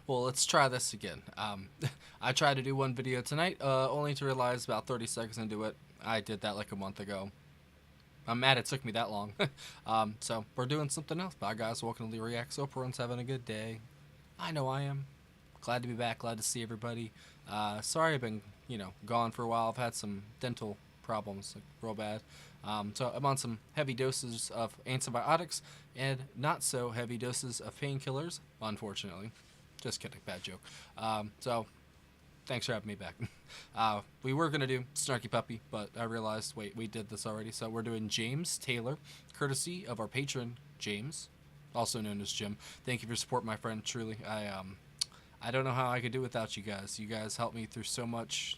Well, let's try this again. I tried to do one video tonight, only to realize about 30 seconds into it, I did that like a month ago. I'm mad it took me that long. So we're doing something else. Bye guys, welcome to the Reacts. Hope everyone's having a good day. I know I am. Glad to be back, glad to see everybody. Sorry I've been, gone for a while. I've had some dental problems, like real bad. So I'm on some heavy doses of antibiotics and not so heavy doses of painkillers, unfortunately. Just kidding, bad joke. So thanks for having me back. We were going to do Snarky Puppy, but I realized, wait, we did this already. So we're doing James Taylor, courtesy of our patron, James, also known as Jim. Thank you for your support, my friend, truly. I don't know how I could do without you guys. You guys helped me through so much.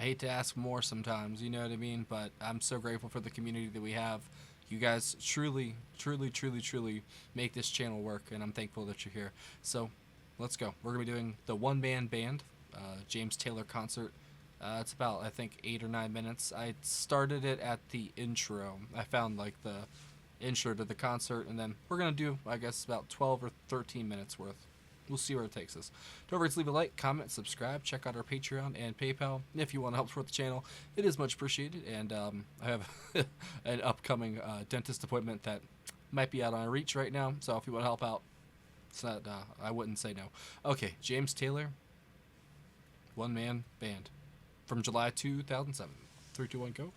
I hate to ask more sometimes, you know what I mean? But I'm so grateful for the community that we have. You guys truly, truly, truly, truly make this channel work, and I'm thankful that you're here. So let's go. We're going to be doing the one-man band, James Taylor concert. It's about, I think, 8 or 9 minutes. I started it at the intro. I found, like, the intro to the concert, and then we're going to do, I guess, about 12 or 13 minutes worth. We'll see where it takes us. Don't forget to leave a like, comment, subscribe, check out our Patreon and PayPal if you want to help support the channel. It is much appreciated, and I have an upcoming dentist appointment that might be out on reach right now, so if you want to help out, it's not, I wouldn't say no. Okay, James Taylor, one-man band, from July 2007. 3, 2, 1, go.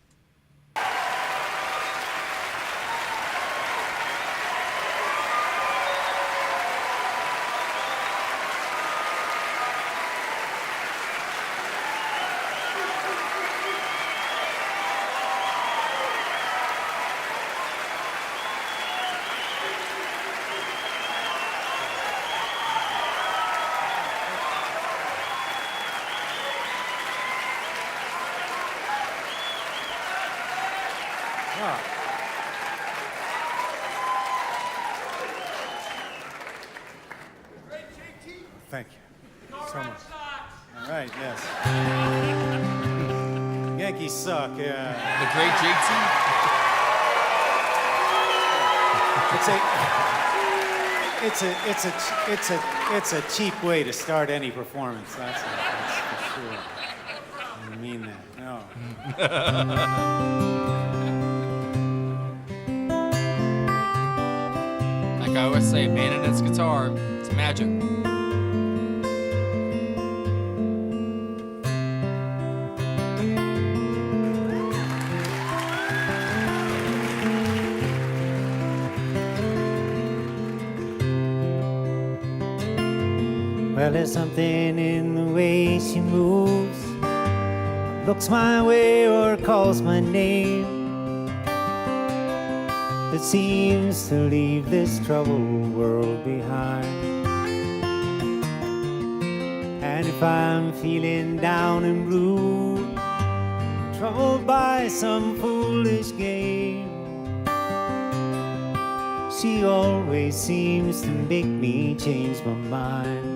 Thank you so much. All right, yes. Yankees suck, yeah. The great It's a cheap way to start any performance. That's for sure. I mean that. No. Like I always say, man and its guitar, it's magic. Well, there's something in the way she moves, looks my way or calls my name, that seems to leave this troubled world behind. And if I'm feeling down and blue, troubled by some foolish game, she always seems to make me change my mind.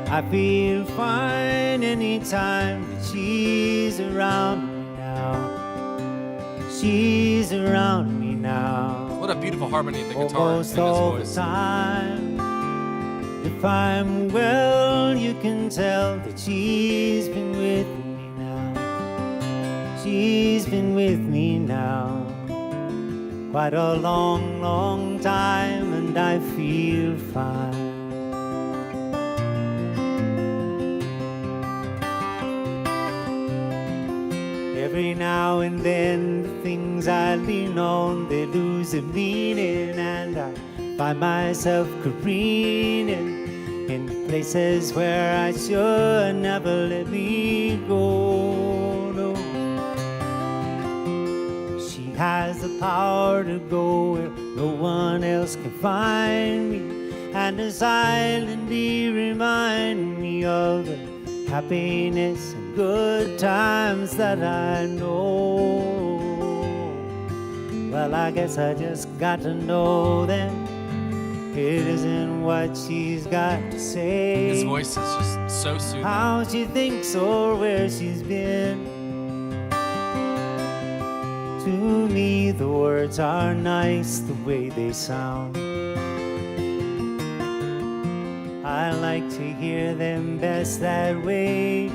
I feel fine anytime that she's around me now. She's around me now. What a beautiful harmony of the guitar and Almost his all voice. the time. If I'm well, you can tell that she's been with me now. She's been with me now. Quite a long, long time, and I feel fine. Every now and then the things I lean on, they lose their meaning, and I find myself careening in places where I should never let me go. No. She has the power to go where no one else can find me, and to silently remind me of the happiness and good times that I know. Well, I guess I just got to know that it isn't what she's got to say. His voice is just so soothing. How she thinks or where she's been. To me the words are nice the way they sound. I like to hear them best that way.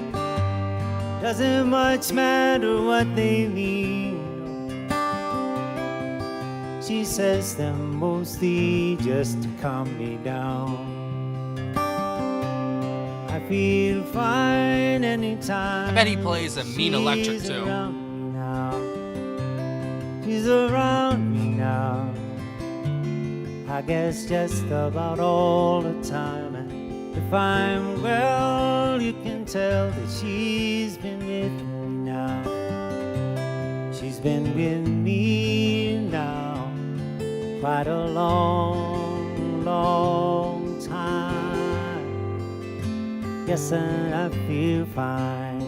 Doesn't much matter what they mean. She says them mostly just to calm me down. I feel fine anytime. I bet he plays a mean electric she's too. around me now. She's around me now. I guess just about all the time. And if I'm well, you can tell that she's been with me now. She's been with me now quite a long, long time. Yes, and I feel fine.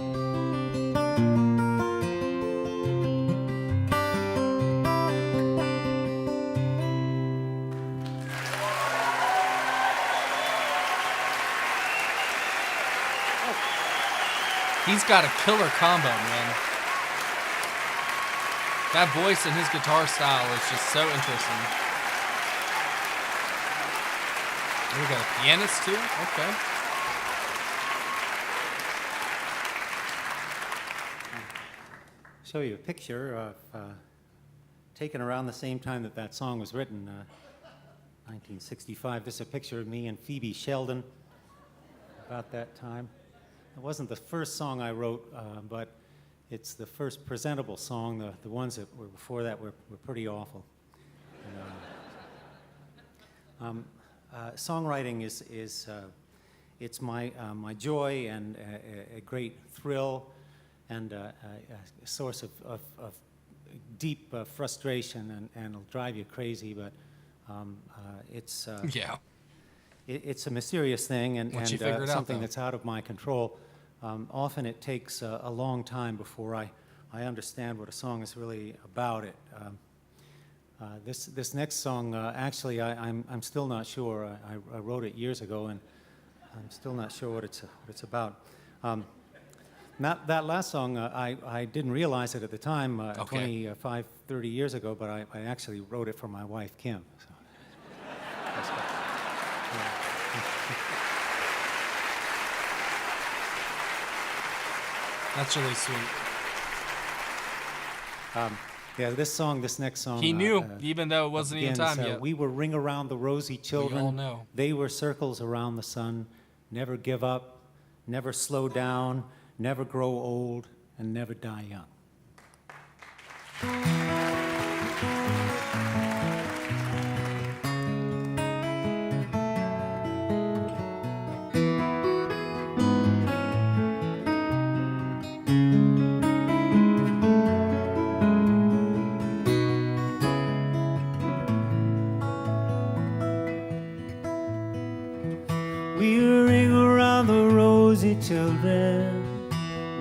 He's got a killer combo, man. That voice and his guitar style is just so interesting. We got a pianist too? Okay. Show you a picture of taken around the same time that that song was written, 1965. This is a picture of me and Phoebe Sheldon about that time. It wasn't the first song I wrote, but it's the first presentable song. The ones that were before that were pretty awful. Songwriting is it's my joy and a great thrill and a source of deep frustration, and it'll drive you crazy, but it's Yeah. it's a mysterious thing and Once you figure it out, something though. that's out of my control. Often it takes a long time before I understand what a song is really about. This next song, actually, I'm still not sure. I wrote it years ago, and I'm still not sure what it's about. That last song, I didn't realize it at the time, Okay. 25, 30 years ago, but I actually wrote it for my wife, Kim. So. That's really sweet. Yeah, this next song. He knew, even though it wasn't even begins, time yet. We will ring around the rosy children. all know. They were circles around the sun. Never give up, never slow down, never grow old, and never die young. We ring around the rosy children.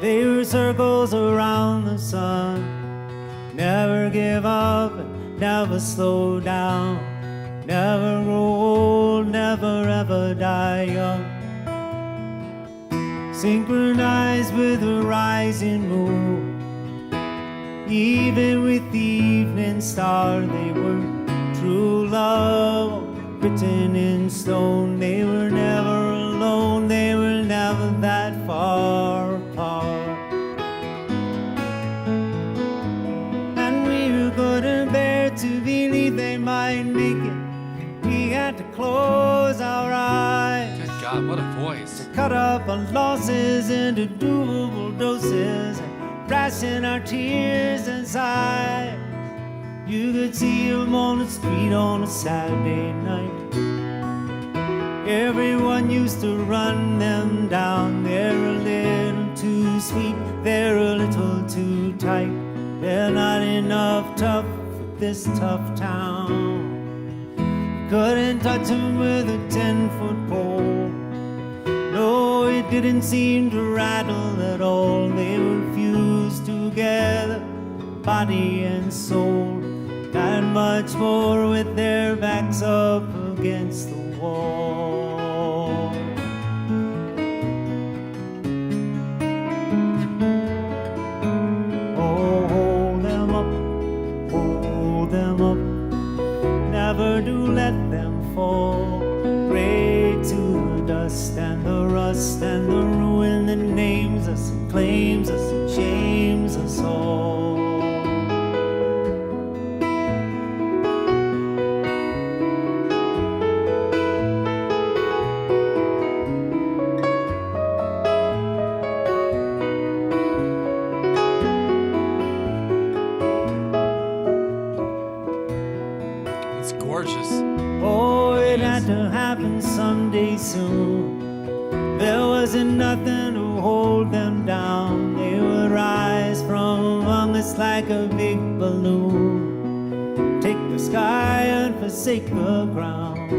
They were circles around the sun. Never give up, never slow down. Never grow old, never ever die young. Synchronized with the rising moon. Even with the evening star, they were true love. Written in stone, they were never alone, they were never that far apart. And we were gonna bear to believe they might make it. We had to close our eyes, Good God, what a voice. cut up our losses into doable doses, and ration our tears and sighs. You could see them on the street on a Saturday night. Everyone used to run them down. They're a little too sweet, they're a little too tight. They're not enough tough for this tough town. Couldn't touch them with a 10-foot pole. No, it didn't seem to rattle at all. They were fused together, body and soul. Not much more with their backs up against the wall. Oh, hold them up, never do let them fall. Pray to the dust and the ruin that names us and claims us and shames us all. It's gorgeous. Oh, it had to happen someday soon. There wasn't nothing to hold them down. They would rise from among us like a big balloon. Take the sky and forsake the ground.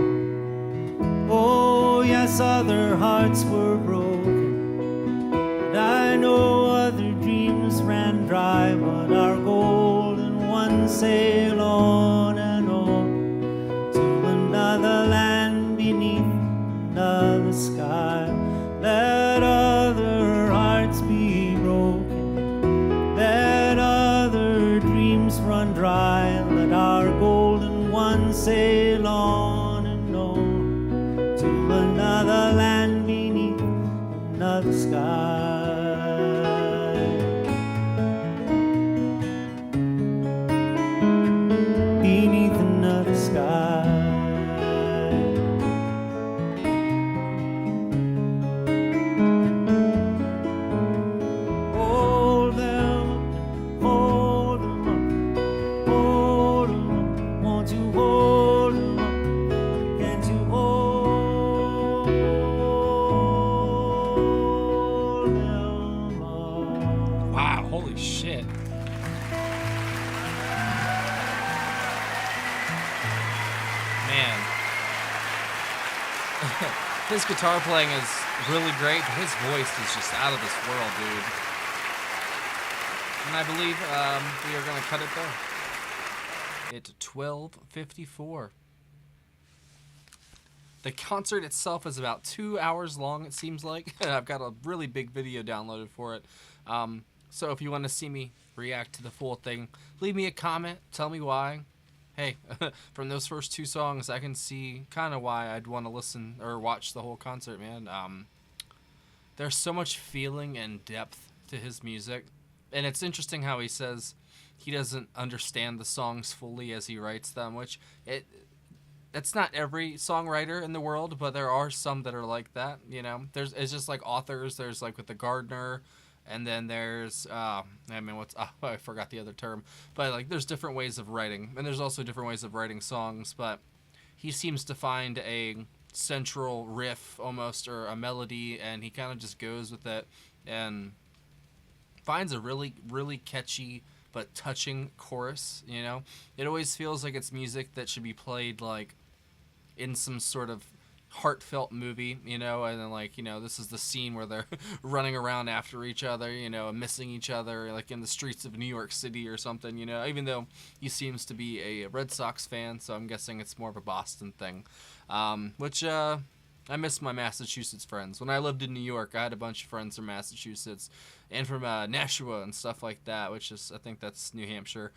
Oh, yes, other hearts were broken, and I know other dreams ran dry, but our golden one sailed on and on to another land beneath another sky. Let other hearts be broken, let other dreams run dry, let our golden one sail on and on to another land beneath another sky. Beneath another sky. Hold them up, hold them up, hold them up. Won't you hold them up? Can't you hold them up? Wow, holy shit. Man. His guitar playing is really great, but his voice is just out of this world, dude. And I believe we are going to cut it there. It's 12:54. The concert itself is about 2 hours long, it seems like. I've got a really big video downloaded for it. So if you want to see me react to the full thing, leave me a comment, tell me why. Hey, from those first two songs, I can see kind of why I'd want to listen or watch the whole concert, man. There's so much feeling and depth to his music. And it's interesting how he says he doesn't understand the songs fully as he writes them, which that's not every songwriter in the world, but there are some that are like that, you know. It's just like authors. There's like with the gardener, and then there's I forgot the other term, but like there's different ways of writing, and there's also different ways of writing songs. But he seems to find a central riff almost, or a melody, and he kind of just goes with it and finds a really, really catchy but touching chorus. You know, it always feels like it's music that should be played like in some sort of heartfelt movie, you know, and then like, you know, this is the scene where they're running around after each other, you know, and missing each other, like in the streets of New York City or something, you know, even though he seems to be a Red Sox fan, so I'm guessing it's more of a Boston thing, which I miss my Massachusetts friends. When I lived in New York, I had a bunch of friends from Massachusetts and from Nashua and stuff like that, which is, I think that's New Hampshire.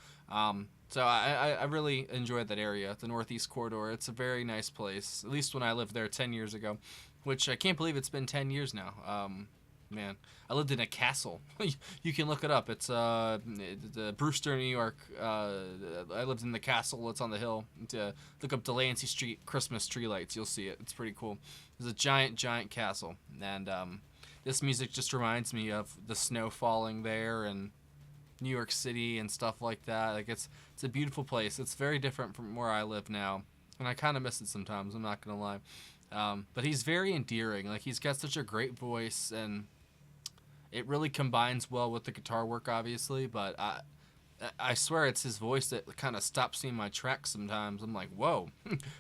So I really enjoyed that area, the Northeast Corridor. It's a very nice place, at least when I lived there 10 years ago, which I can't believe it's been 10 years now. Man, I lived in a castle. You can look it up. It's the Brewster, New York. I lived in the castle. It's on the hill. Look up Delancey Street Christmas tree lights. You'll see it. It's pretty cool. It's a giant, giant castle. And this music just reminds me of the snow falling there and New York City and stuff like that. Like it's a beautiful place. It's very different from where I live now, and I kind of miss it sometimes. I'm not gonna lie. But he's very endearing. Like he's got such a great voice, and it really combines well with the guitar work, obviously. But I swear it's his voice that kind of stops me in my tracks sometimes. I'm like, whoa,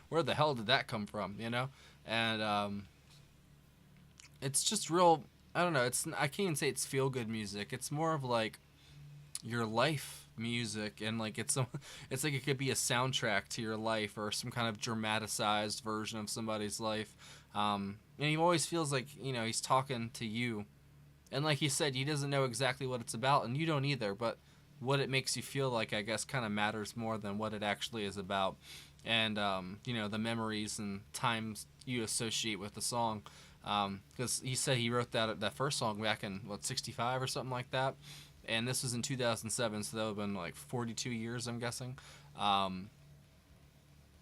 where the hell did that come from? You know? And it's just real. I don't know. I can't even say it's feel good music. It's more of like your life music, and like it's like it could be a soundtrack to your life or some kind of dramatized version of somebody's life. And he always feels like, you know, he's talking to you. And like he said, he doesn't know exactly what it's about, and you don't either, but what it makes you feel like, I guess, kind of matters more than what it actually is about. And, you know, the memories and times you associate with the song. because he said he wrote that first song back in what, 65 or something like that, and this was in 2007, so that would have been like 42 years, I'm guessing.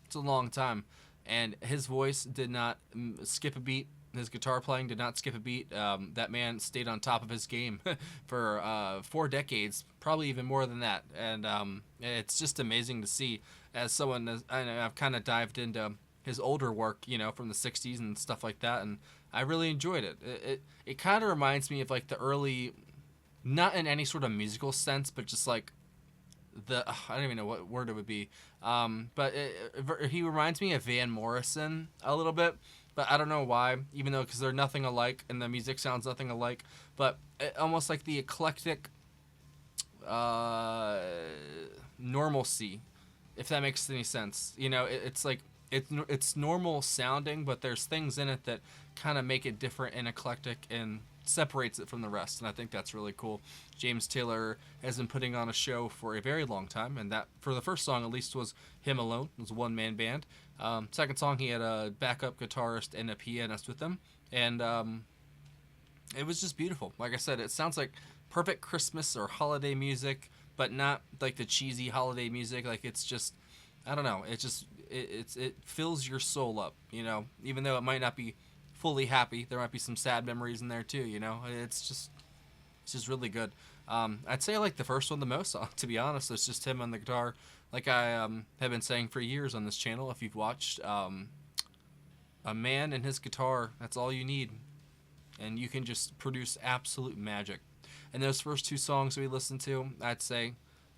It's a long time, and his voice did not skip a beat. His guitar playing did not skip a beat. That man stayed on top of his game for 4 decades, probably even more than that. And it's just amazing to see. As someone, I've kind of dived into his older work, you know, from the 60s and stuff like that, and I really enjoyed it. It kind of reminds me of like the early, not in any sort of musical sense, but just like I don't even know what word it would be. But he reminds me of Van Morrison a little bit. But I don't know why, even though, because they're nothing alike and the music sounds nothing alike. But almost like the eclectic normalcy, if that makes any sense. You know, it's like it's normal sounding, but there's things in it that kind of make it different and eclectic and separates it from the rest, and I think that's really cool. James Taylor has been putting on a show for a very long time, and that, for the first song at least, was him alone. It was a one-man band. Second song, he had a backup guitarist and a pianist with him, and it was just beautiful. Like I said, it sounds like perfect Christmas or holiday music, but not like the cheesy holiday music. Like, it's just, I don't know, it fills your soul up, you know, even though it might not be fully happy. There might be some sad memories in there too, you know. It's just really good. I'd say I like the first one the most, to be honest. It's just him on the guitar, like I have been saying for years on this channel. If you've watched, a man and his guitar, that's all you need, and you can just produce absolute magic. And those first 2 songs we listened to, I'd say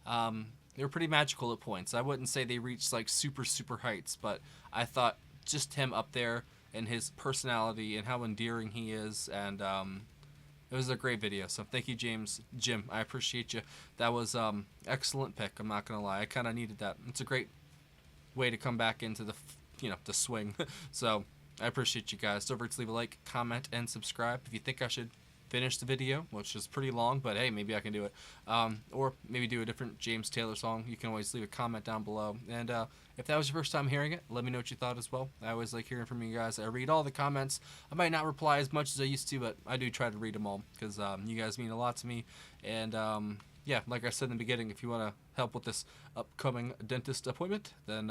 they were pretty magical at points. I wouldn't say they reached like super heights, but I thought just him up there and his personality and how endearing he is, and it was a great video. So thank you, Jim, I appreciate you. That was excellent pick, I'm not gonna lie. I kind of needed that. It's a great way to come back into the swing. So I appreciate you guys. Don't forget to leave a like, comment, and subscribe. If you think I should finish the video, which is pretty long, but hey, maybe I can do it, or maybe do a different James Taylor song, you can always leave a comment down below. And if that was your first time hearing it, let me know what you thought as well. I always like hearing from you guys. I read all the comments. I might not reply as much as I used to, but I do try to read them all, because you guys mean a lot to me. And yeah, like I said in the beginning, if you want to help with this upcoming dentist appointment, then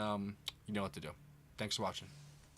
you know what to do. Thanks for watching.